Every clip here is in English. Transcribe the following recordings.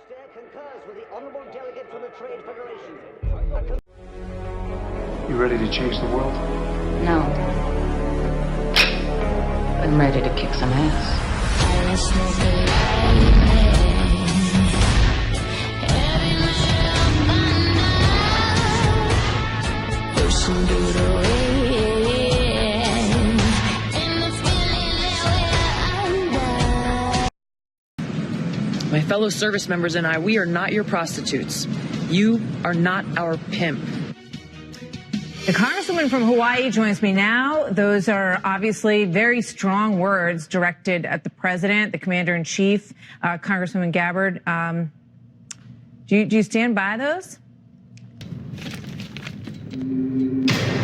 concurs with the honourable delegate from the Trade Federation. You ready to change the world? No. I'm ready to kick some ass. My fellow service members and I, we are not your prostitutes. You are not our pimp. The Congresswoman from Hawaii joins me now. Those are obviously very strong words directed at the president, the commander-in-chief, Congresswoman Gabbard. Do you stand by those?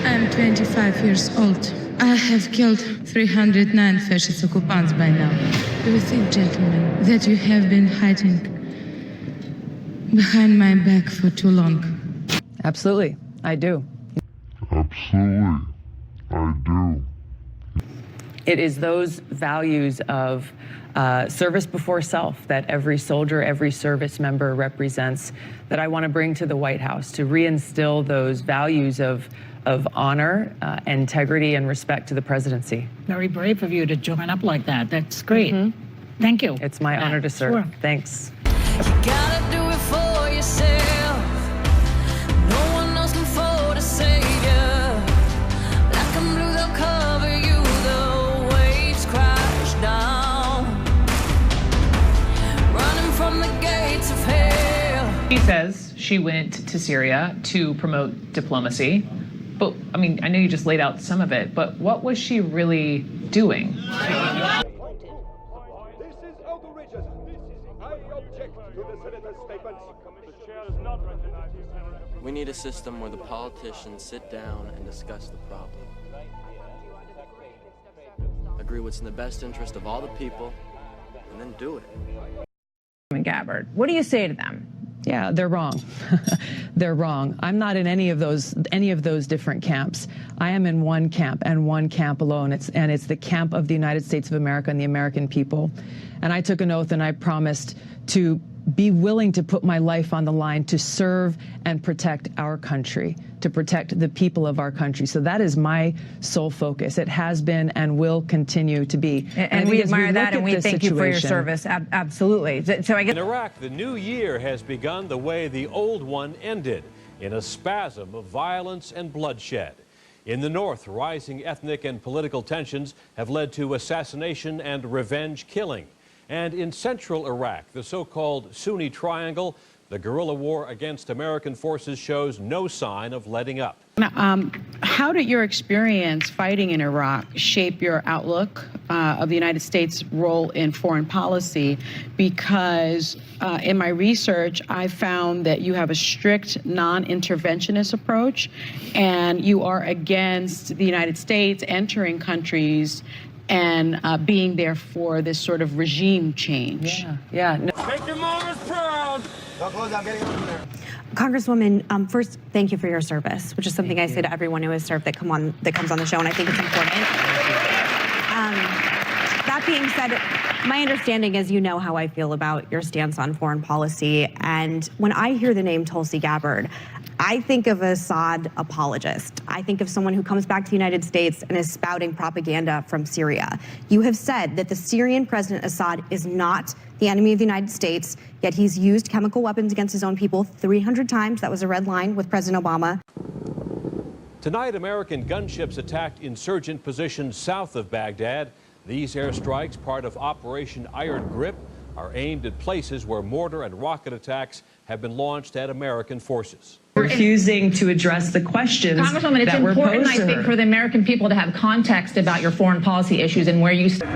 I'm 25 years old. I have killed 309 fascist occupants by now. Do you think, gentlemen, that you have been hiding behind my back for too long? Absolutely, I do. Absolutely, I do. It is those values of service before self that every soldier, every service member represents that I want to bring to the White House, to reinstill those values of honor, integrity, and respect to the presidency. Very brave of you to join up like that. That's great. Thank you. It's my honor to serve. Sure. Thanks. You gotta do it for yourself. No one else can afford to save you. Black and blue, they'll cover you. The waves crash down. Running from the gates of hell. She says she went to Syria to promote diplomacy. But, I mean, I know you just laid out some of it, but what was she really doing? This is outrageous. I object to the senator's statements. The chair does not recognize you, Senator. We need a system where the politicians sit down and discuss the problem. Agree what's in the best interest of all the people, and then do it. Gabbard, what do you say to them? Yeah, they're wrong. They're wrong. I'm not in any of those different camps. I am in one camp and one camp alone. It's the camp of the United States of America and the American people. And I took an oath and I promised to be willing to put my life on the line to serve and protect our country, to protect the people of our country. So that is my sole focus. It has been and will continue to be. And we admire that, and we thank you for your service. Absolutely. So I guess in Iraq, the new year has begun the way the old one ended, in a spasm of violence and bloodshed. In the north, rising ethnic and political tensions have led to assassination and revenge killing. And in central Iraq, the so-called Sunni Triangle, the guerrilla war against American forces shows no sign of letting up. Now, how did your experience fighting in Iraq shape your outlook of the United States' role in foreign policy? Because in my research, I found that you have a strict non-interventionist approach, and you are against the United States entering countries and being there for this sort of regime change. Yeah. No. Make your mamas proud. Don't close, I'm getting over there. Congresswoman, first, thank you for your service, which is something I say to everyone who has served that comes on the show, and I think it's important. That being said, my understanding is you know how I feel about your stance on foreign policy, and when I hear the name Tulsi Gabbard, I think of a Assad apologist. I think of someone who comes back to the United States and is spouting propaganda from Syria. You have said that the Syrian President Assad is not the enemy of the United States, yet he's used chemical weapons against his own people 300 times. That was a red line with President Obama. Tonight, American gunships attacked insurgent positions south of Baghdad. These airstrikes, part of Operation Iron Grip, are aimed at places where mortar and rocket attacks have been launched at American forces. Refusing to address the questions Congresswoman, it's that were important, posed to I think, her. for the American people to have context about your foreign policy issues and where you stand.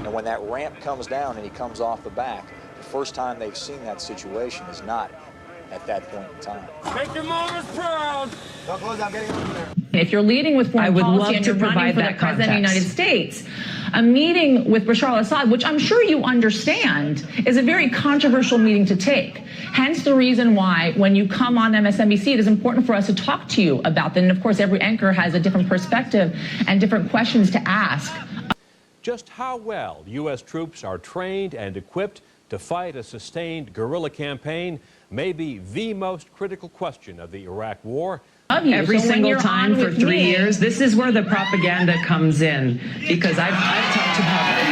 And when that ramp comes down and he comes off the back, the first time they've seen that situation is not at that point in time. Make your mamas proud. Don't close, I'm getting over there. If you're leading with foreign policy and you're running for the president of the United States, a meeting with Bashar al-Assad, which I'm sure you understand, is a very controversial meeting to take. Hence the reason why when you come on MSNBC, it is important for us to talk to you about that. And of course, every anchor has a different perspective and different questions to ask. Just how well U.S. troops are trained and equipped to fight a sustained guerrilla campaign may be the most critical question of the Iraq War. Every single time for 3 years. This is where the propaganda comes in, because I've talked about